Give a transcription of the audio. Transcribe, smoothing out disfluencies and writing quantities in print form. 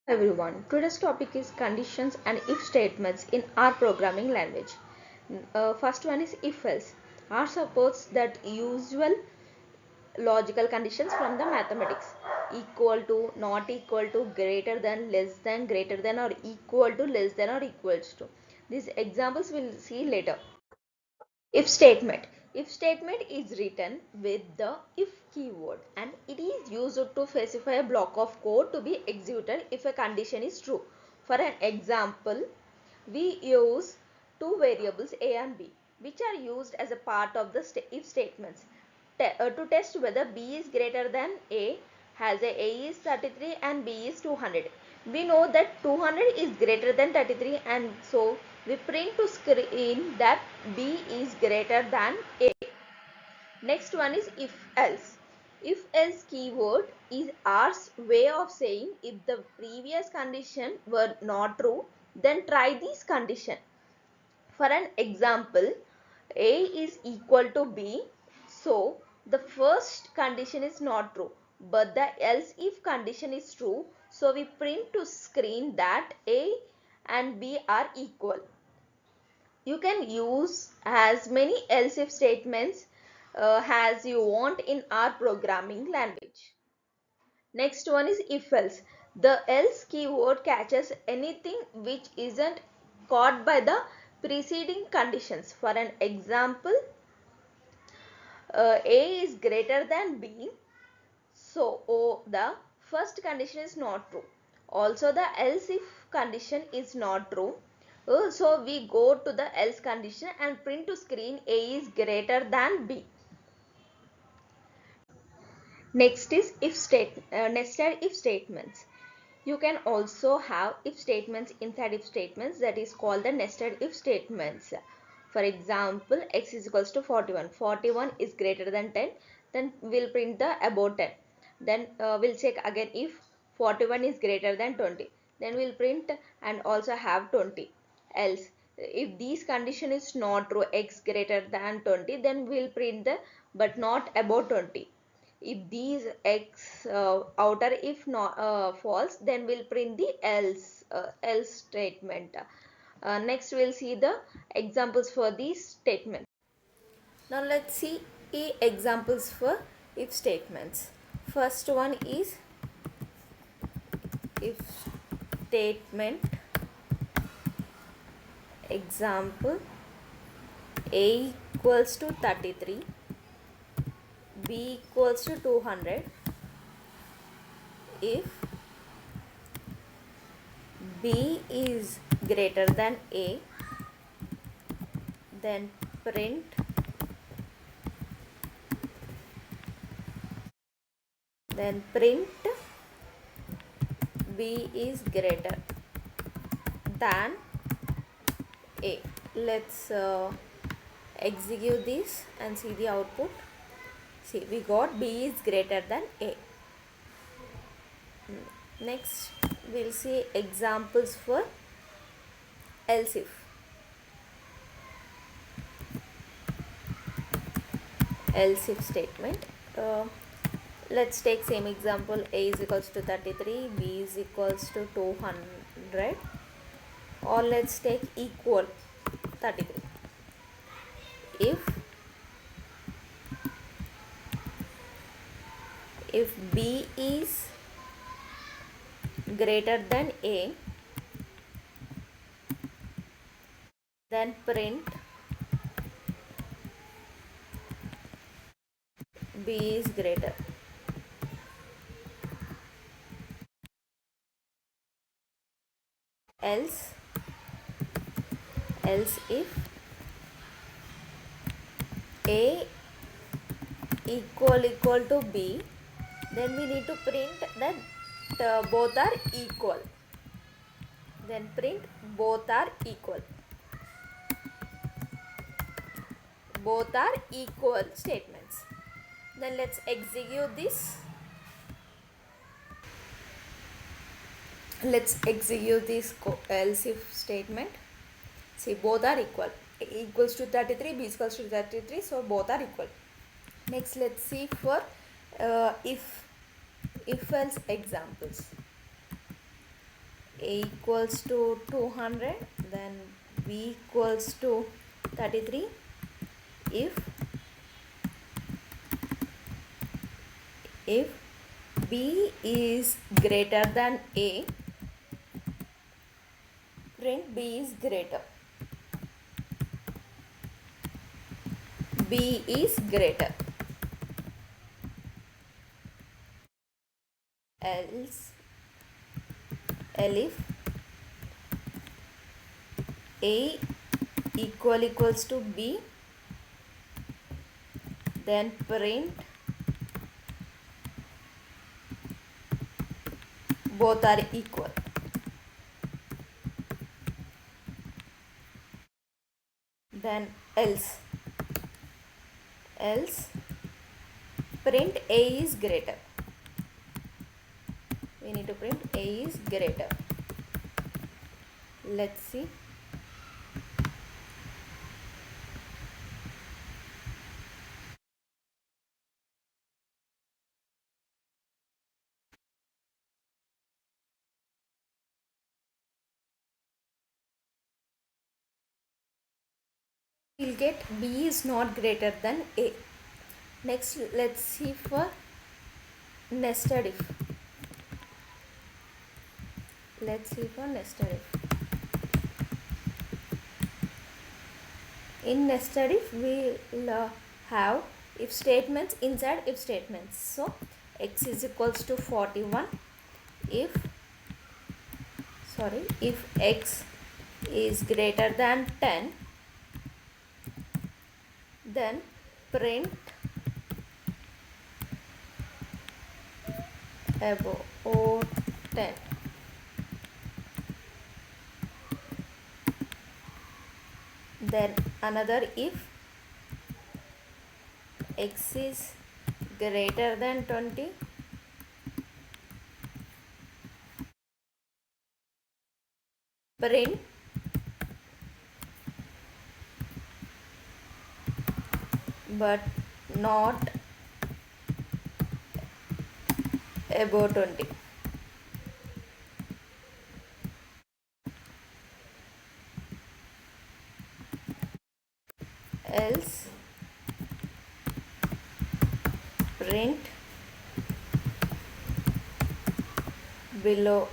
Everyone, today's topic is conditions and if statements in R programming language. First one is if else. R supports that usual logical conditions from the mathematics: equal to, not equal to, greater than, less than, greater than or equal to, less than or equals to. These examples we'll see later. If statement. If statement is written with the if keyword and it is used to specify a block of code to be executed if a condition is true. For an example, we use two variables a and b which are used as a part of the if statements to test whether b is greater than a. Has a is 33 and b is 200. We know that 200 is greater than 33 and so we print to screen that b is greater than a. Next one is if else. If else keyword is R's way of saying if the previous condition were not true, then try this condition. For an example, A is equal to B. So the first condition is not true, but the else if condition is true. So we print to screen that A and B are equal. You can use as many else if statements as you want in our programming language. Next one is if else. The else keyword catches anything which isn't caught by the preceding conditions. For an example, A is greater than B. So the first condition is not true. Also the else if condition is not true. So we go to the else condition and print to screen A is greater than B. Next is nested if statements. You can also have if statements inside if statements, that is called the nested if statements. For example, x is equals to 41. 41 is greater than 10. Then we'll print the above 10. Then we'll check again if 41 is greater than 20. Then we'll print and also have 20. Else, if this condition is not true, x greater than 20, then we'll print the but not above 20. If these x outer if not false, then we'll print the else statement. Next we'll see the examples for these statements. Now let's see examples for if statements. First one is if statement. Example: a equals to 33, b equals to 200. If b is greater than a, then print b is greater than a. Let's execute this and see the output. See, we got b is greater than a. Next we'll see examples for else if. Else if statement. Let's take same example: a is equals to 33, b is equals to 200, or let's take equal 33. If b is greater than a, then print b is greater. Else if a equal to b, then we need to print that both are equal. Then print both are equal. Both are equal statements. Then let's execute this. Let's execute this else if statement. See, both are equal. A equals to 33, b equals to 33, so both are equal. Next let's see for if else examples. a equals to 200, then b equals to 33. If b is greater than a, print b is greater. B is greater. Else if a equals to b, then print both are equal. Then else print a is greater. We need to print a is greater. Let's see. We'll get b is not greater than a. Next, let's see for nested if. Let's see for nested if. In nested if, we'll have if statements inside if statements. So x is equals to 41. If x is greater than 10, then print above 10. Then another if x is greater than 20, print but not above 20. Else print below